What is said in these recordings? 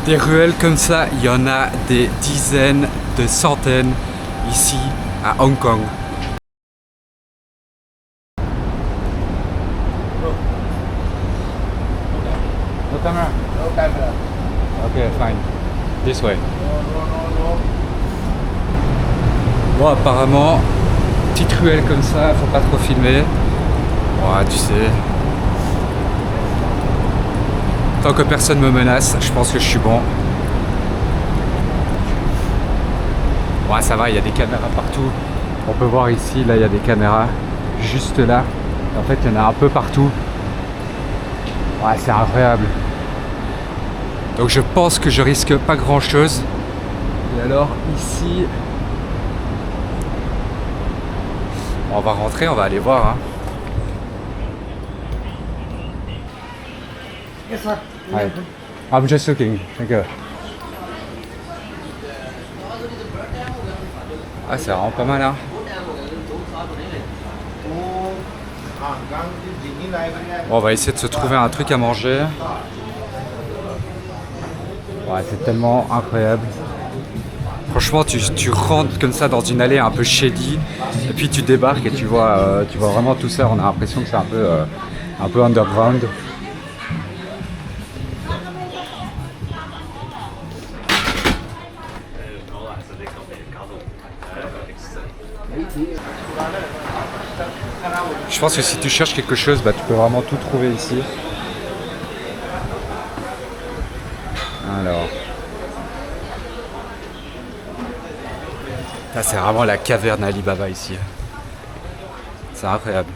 Des ruelles comme ça, il y en a des dizaines, de centaines ici à Hong Kong. No camera? No camera. Okay, fine. This way. Bon, apparemment, petite ruelle comme ça, faut pas trop filmer. Ouais, tu sais. Tant que personne me menace, je pense que je suis bon. Ouais, ça va, il y a des caméras partout. On peut voir ici, là, il y a des caméras juste là. En fait, il y en a un peu partout. Ouais, c'est incroyable. Donc je pense que je risque pas grand chose. Et alors ici, on va rentrer, on va aller voir. Hein. Yes, sir. Hi. I'm just looking. Thank you. Ah, c'est vraiment pas mal hein. Bon, on va essayer de se trouver un truc à manger. Ouais, c'est tellement incroyable. Franchement, tu rentres comme ça dans une allée un peu shady, et puis tu débarques et tu vois vraiment tout ça. On a l'impression que c'est un peu underground. Je pense que si tu cherches quelque chose, bah, tu peux vraiment tout trouver ici. Alors, là c'est vraiment la caverne Alibaba ici. C'est incroyable.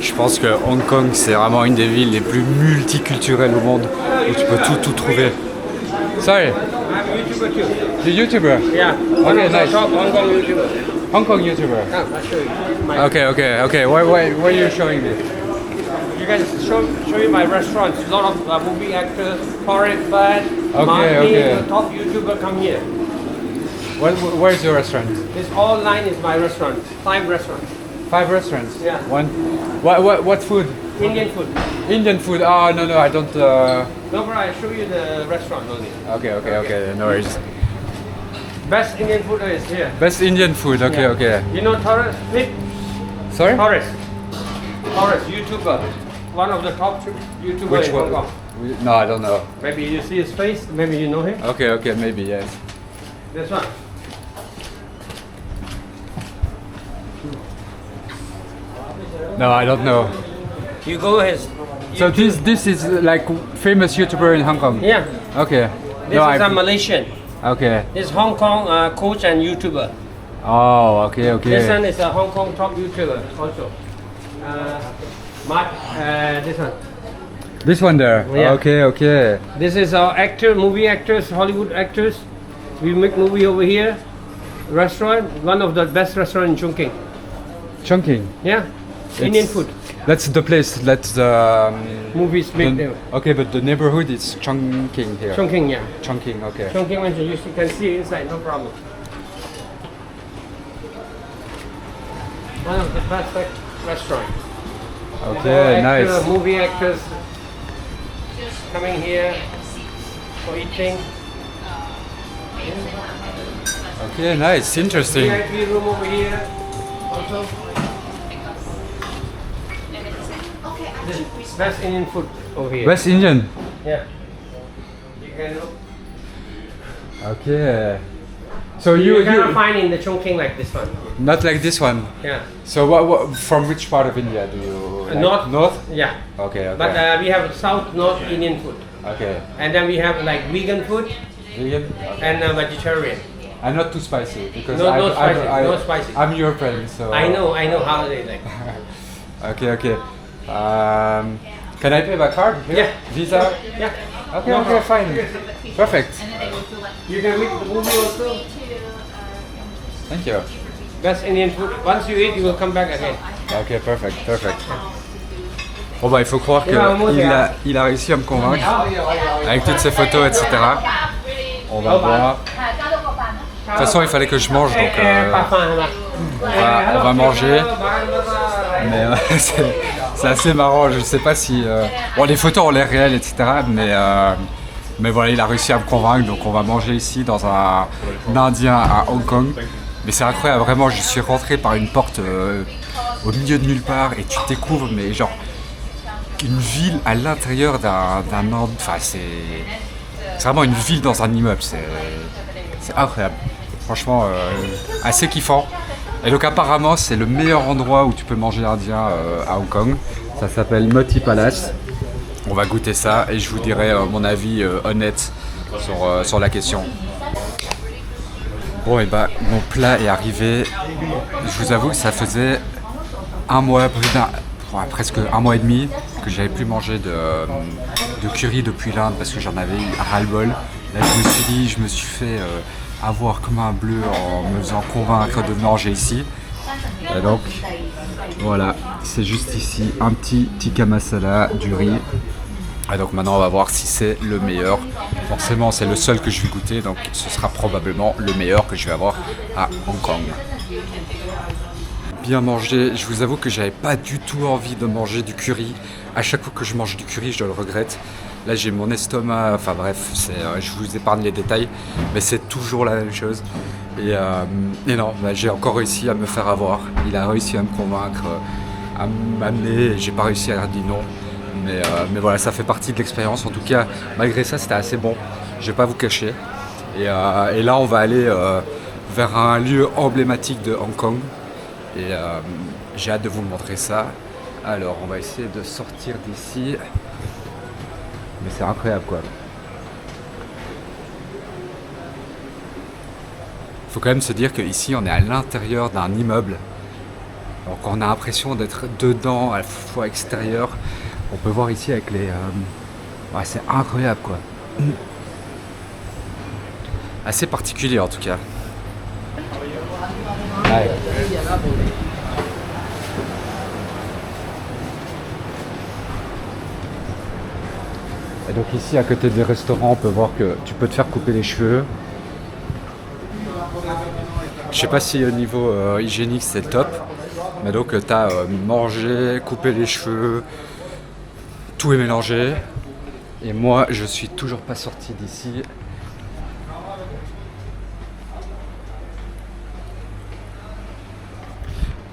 Je pense que Hong Kong c'est vraiment une des villes les plus multiculturelles au monde où tu peux tout trouver. Sorry, I'm a YouTuber too. the YouTuber. Yeah. Okay, nice. Top Hong Kong YouTuber. Hong Kong YouTuber. Yeah, I'll show you. Okay. Why are you showing me? You guys show you my restaurants. A lot of movie actors, foreign bad, Okay. the top YouTuber come here. Where's your restaurant? This all line is my restaurant. 5 restaurants. 5 restaurants. Yeah. One. What food? Indian food. Indian food. Oh no, I don't. No, bro, I show you the restaurant only. Okay. No worries. Best Indian food is here. Best Indian food. Yeah. Okay. You know Torres? Sorry? Torres, YouTuber. One of the top YouTubers Which in Hong one? Kong. No, I don't know. Maybe you see his face. Maybe you know him. Okay, maybe yes. This one. No, I don't know. You go his. So this is like famous YouTuber in Hong Kong. Yeah. Okay. This is a Malaysian. Okay. This Hong Kong coach and YouTuber. Oh, okay. This one is a Hong Kong top YouTuber also. Mark, this one. This one there. Yeah. Okay. This is our actor, movie actors, Hollywood actors. We make movie over here. Restaurant, one of the best restaurant in Chongqing. Chongqing. Yeah. Indian food. That's the place. That's Movies make there. okay, but the neighborhood is Chongqing here. Chongqing, yeah. Chongqing. Okay. Chongqing Mansion, you can see inside, no problem. One of the best restaurant. Okay. Nice. Movie actors coming here for eating. Okay. Nice. Interesting. VIP room over here. Also. This is best Indian food over here. West Indian. Yeah. You can look. Okay. So You you cannot find in the Chongqing like this one. not like this one. Yeah. So what from which part of India do you like? North. North? Yeah. Okay. But we have South North Indian food. Okay. And then we have like vegan food Vegan? Okay. and vegetarian. I'm not too spicy because No spicy, no spicy. I'm your friend, so I know how they like. Okay. Can I pay by card? Here? Yeah. Visa? Yeah. Okay, fine. Perfect. You can make the movie also. Thank you. Best Indian food. Once you eat, you will come back again. Okay, perfect. Bon bah il faut croire qu'il il a réussi à me convaincre avec toutes ses photos, etc. On va voir. De toute façon il fallait que je mange, donc on va manger. Mais c'est assez marrant, je sais pas si... Bon les photos ont l'air réelles, etc. Mais voilà, il a réussi à me convaincre, donc on va manger ici dans un Indien à Hong Kong. Mais c'est incroyable, vraiment, je suis rentré par une porte au milieu de nulle part et tu découvres, mais genre, une ville à l'intérieur d'un ordre. Enfin, c'est vraiment une ville dans un immeuble, c'est incroyable. Franchement, assez kiffant. Et donc, apparemment, c'est le meilleur endroit où tu peux manger indien à Hong Kong. Ça s'appelle Moti Palace. On va goûter ça et je vous dirai mon avis honnête sur la question. Bon et bah mon plat est arrivé. Je vous avoue que ça faisait un mois, presque un mois et demi que j'avais plus mangé de curry depuis l'Inde parce que j'en avais eu ras-le-bol. Là je me suis fait avoir comme un bleu en me faisant convaincre de manger ici. Et donc voilà, c'est juste ici un petit tikka masala, du riz. Et donc maintenant on va voir si c'est le meilleur. Forcément c'est le seul que je vais goûter, donc ce sera probablement le meilleur que je vais avoir à Hong Kong. Bien manger, je vous avoue que j'avais pas du tout envie de manger du curry. À chaque fois que je mange du curry, je le regrette. Là j'ai mon estomac, enfin bref, je vous épargne les détails, mais c'est toujours la même chose. Et non, j'ai encore réussi à me faire avoir. Il a réussi à me convaincre, à m'amener, et j'ai pas réussi à dire non. Mais voilà, ça fait partie de l'expérience. En tout cas, malgré ça, c'était assez bon. Je vais pas vous cacher. Et là, on va aller vers un lieu emblématique de Hong Kong. Et j'ai hâte de vous montrer ça. Alors, on va essayer de sortir d'ici. Mais c'est incroyable, quoi. Faut quand même se dire qu'ici, on est à l'intérieur d'un immeuble. Donc, on a l'impression d'être dedans, à la fois extérieur. On peut voir ici avec les... Ouais, c'est incroyable, quoi. Assez particulier, en tout cas. Ouais. Et donc ici, à côté des restaurants, on peut voir que tu peux te faire couper les cheveux. Je sais pas si au niveau hygiénique c'est top, mais donc tu as manger, couper les cheveux, tout est mélangé. Et moi, je suis toujours pas sorti d'ici.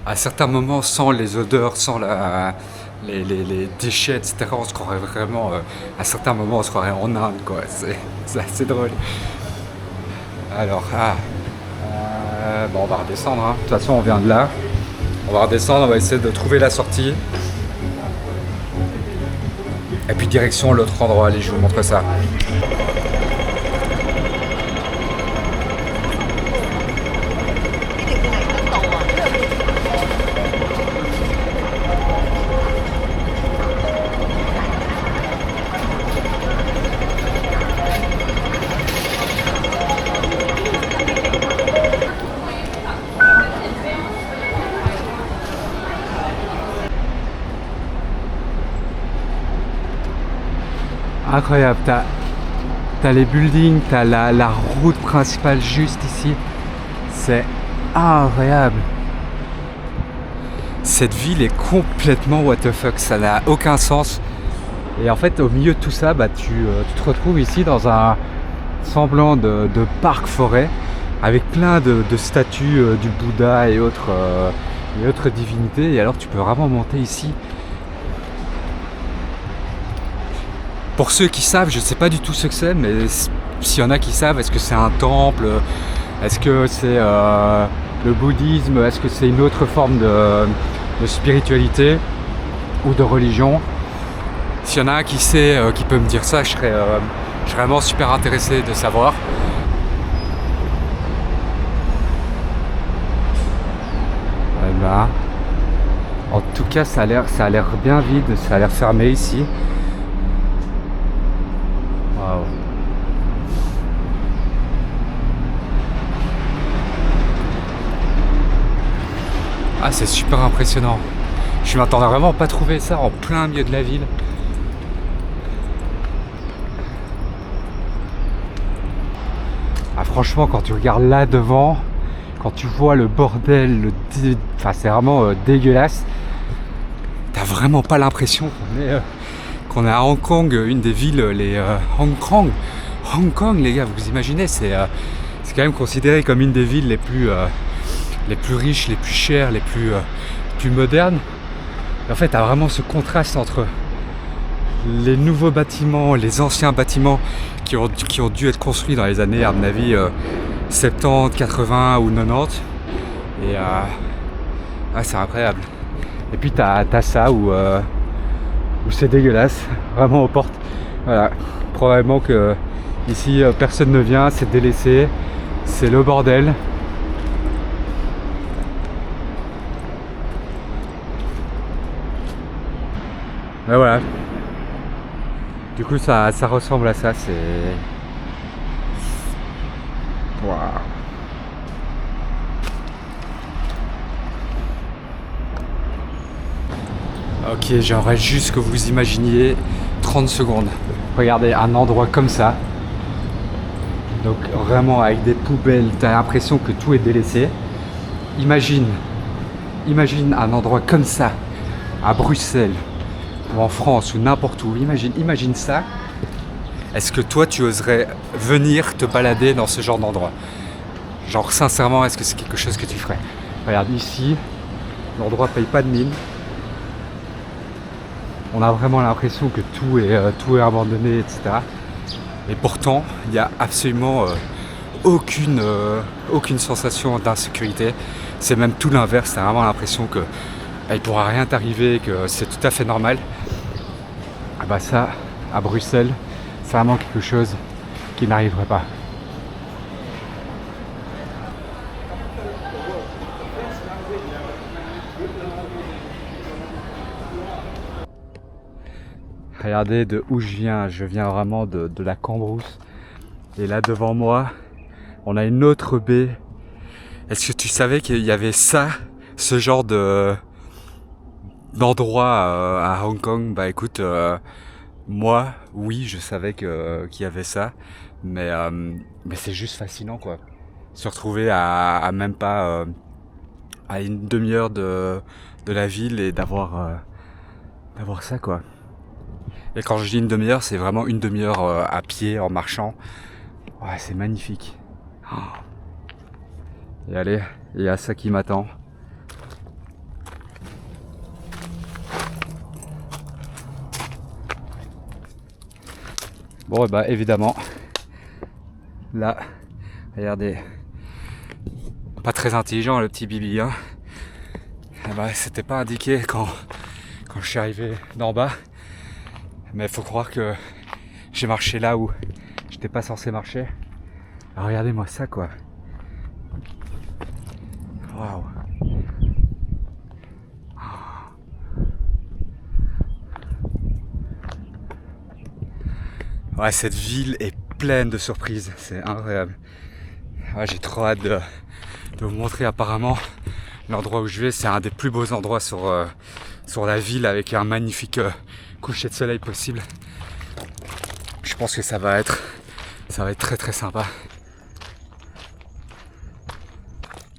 À certains moments, sans les odeurs, sans les déchets, etc., on se croirait vraiment... à certains moments, on se croirait en Inde, quoi. C'est assez drôle. Alors, bon, on va redescendre, hein. De toute façon, on vient de là. On va redescendre, on va essayer de trouver la sortie. Et puis direction l'autre endroit, allez, je vous montre ça. Incroyable, t'as les buildings, t'as la route principale juste ici. C'est incroyable. Cette ville est complètement what the fuck, ça n'a aucun sens. Et en fait, au milieu de tout ça, tu te retrouves ici dans un semblant de parc-forêt avec plein de statues du Bouddha et autres divinités. Et alors, tu peux vraiment monter ici. Pour ceux qui savent, je ne sais pas du tout ce que c'est, mais s'il y en a qui savent, est-ce que c'est un temple? Est-ce que c'est le bouddhisme? Est-ce que c'est une autre forme de spiritualité ou de religion? S'il y en a un qui sait, qui peut me dire ça, je serais vraiment super intéressé de savoir. Voilà. En tout cas, ça a l'air bien vide, ça a l'air fermé ici. Wow. Ah, c'est super impressionnant. Je m'attendais vraiment pas à trouver ça en plein milieu de la ville. Ah, franchement, quand tu regardes là devant, quand tu vois le bordel, enfin, c'est vraiment dégueulasse. T'as vraiment pas l'impression qu'on est à Hong Kong, une des villes, Hong Kong. Hong Kong, les gars, vous imaginez, c'est quand même considéré comme une des villes les plus riches, les plus chères, les plus modernes. Et en fait, t'as vraiment ce contraste entre les nouveaux bâtiments, les anciens bâtiments qui ont dû être construits dans les années, à mon avis, 70, 80 ou 90. Et c'est incroyable. Et puis t'as ça où c'est dégueulasse, vraiment aux portes. Voilà, probablement que ici personne ne vient, c'est délaissé, c'est le bordel. Et voilà. Du coup ça ressemble à ça, c'est... Waouh. Ok, j'aimerais juste que vous imaginiez 30 secondes. Regardez, un endroit comme ça. Donc vraiment avec des poubelles, t'as l'impression que tout est délaissé. Imagine un endroit comme ça, à Bruxelles, ou en France, ou n'importe où. Imagine ça. Est-ce que toi, tu oserais venir te balader dans ce genre d'endroit? Genre sincèrement, est-ce que c'est quelque chose que tu ferais? Regarde ici, l'endroit paye pas de mine. On a vraiment l'impression que tout est abandonné, etc. Et pourtant, il n'y a absolument aucune sensation d'insécurité. C'est même tout l'inverse. Tu as vraiment l'impression que il ne pourra rien t'arriver, que c'est tout à fait normal. Ah bah ça, à Bruxelles, c'est vraiment quelque chose qui n'arriverait pas. Regardez de où je viens vraiment de la Cambrousse. Et là devant moi, on a une autre baie. Est-ce que tu savais qu'il y avait ça, ce genre d'endroit à Hong Kong? Bah écoute, moi, oui, je savais qu'il y avait ça. Mais c'est juste fascinant quoi. Se retrouver à même pas à une demi-heure de la ville et d'avoir ça quoi. Et quand je dis une demi-heure, c'est vraiment une demi-heure à pied, en marchant. Ouais, c'est magnifique. Oh. Et allez, il y a ça qui m'attend. Bon, et bah évidemment, là, regardez, pas très intelligent le petit Bibi, hein. Et bah, c'était pas indiqué quand je suis arrivé d'en bas. Mais il faut croire que j'ai marché là où j'étais pas censé marcher. Alors regardez-moi ça quoi. Waouh. Ouais, cette ville est pleine de surprises, c'est incroyable. Ouais, j'ai trop hâte de vous montrer. Apparemment l'endroit où je vais, c'est un des plus beaux endroits sur la ville, avec un magnifique coucher de soleil possible. Je pense que ça va être très très sympa.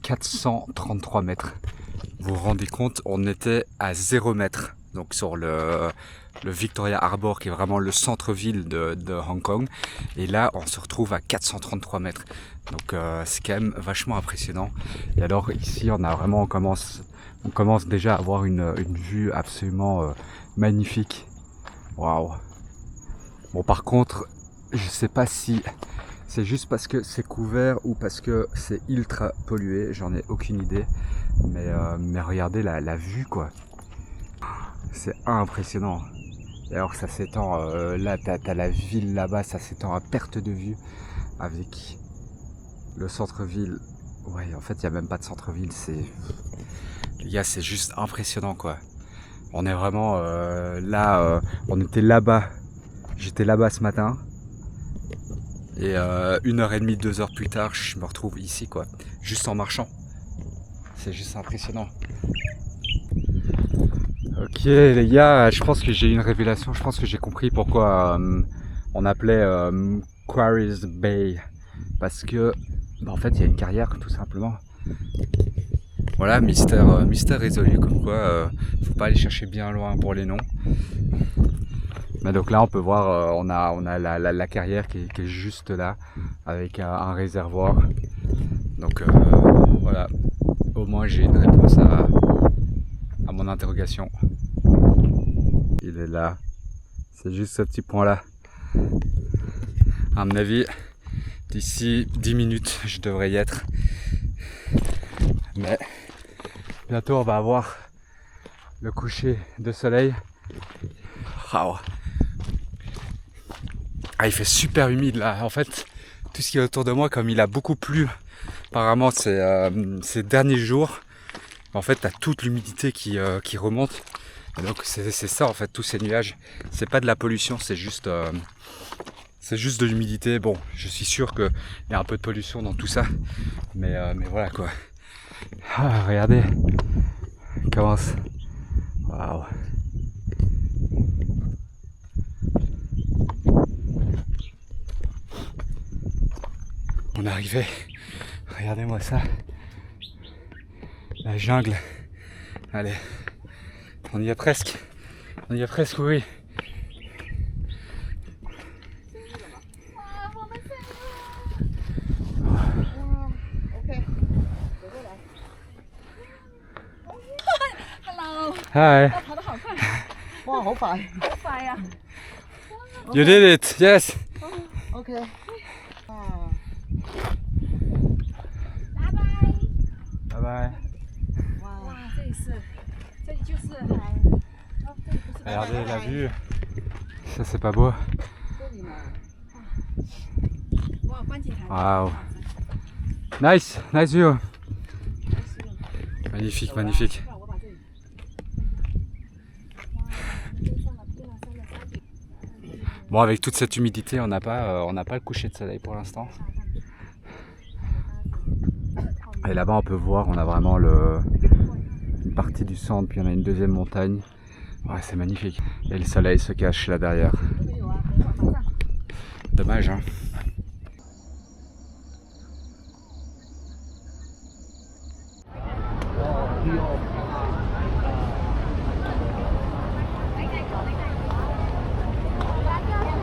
433 mètres. Vous vous rendez compte, on était à 0 mètre. Donc sur le Victoria Harbour, qui est vraiment le centre-ville de Hong Kong. Et là, on se retrouve à 433 mètres. Donc c'est quand même vachement impressionnant. Et alors ici, on commence déjà à avoir une vue absolument magnifique. Waouh. Bon, par contre, je sais pas si c'est juste parce que c'est couvert ou parce que c'est ultra pollué, j'en ai aucune idée. Mais regardez la vue quoi. C'est impressionnant. Et alors ça s'étend, là t'as la ville là-bas, ça s'étend à perte de vue avec le centre-ville. Ouais, en fait il n'y a même pas de centre-ville, les gars, c'est juste impressionnant quoi. On est vraiment là, on était là-bas, j'étais là-bas ce matin. Et 1h30, 2h plus tard, je me retrouve ici quoi, juste en marchant. C'est juste impressionnant. Ok les gars, je pense que j'ai une révélation, je pense que j'ai compris pourquoi on appelait Quarry's Bay. Parce que en fait il y a une carrière tout simplement. Voilà, mystère résolu, comme quoi faut pas aller chercher bien loin pour les noms. Mais donc là on peut voir, on a la carrière qui est juste là, avec un réservoir. Donc voilà, au moins j'ai une réponse à mon interrogation. Il est là, c'est juste ce petit point là. À mon avis, d'ici 10 minutes je devrais y être. Mais bientôt on va avoir le coucher de soleil. Wow. Ah, il fait super humide là. En fait, tout ce qui est autour de moi, comme il a beaucoup plu apparemment ces derniers jours, en fait, t'as toute l'humidité qui remonte. Et donc c'est ça en fait, tous ces nuages. C'est pas de la pollution, c'est juste de l'humidité. Bon, je suis sûr qu'il y a un peu de pollution dans tout ça, mais voilà quoi. Ah, regardez, il commence. Waouh. On est arrivé, regardez-moi ça, la jungle. Allez, on y est presque, oui. Hello， Hi, 跑得好快，哇，好快。好快呀！ you did it, yes. OK。啊。拜拜。Bye bye. 哇，这里就是海。哦，这里不是。 Regardez la vue, ça c'est pas beau. 这里嘛。哇，观景台。 Waouh. Nice view. Magnifique. Bon, avec toute cette humidité, on n'a pas le coucher de soleil pour l'instant. Et là-bas, on peut voir, on a vraiment une partie du centre, puis on a une deuxième montagne. Ouais, c'est magnifique. Et le soleil se cache là derrière. Dommage, hein.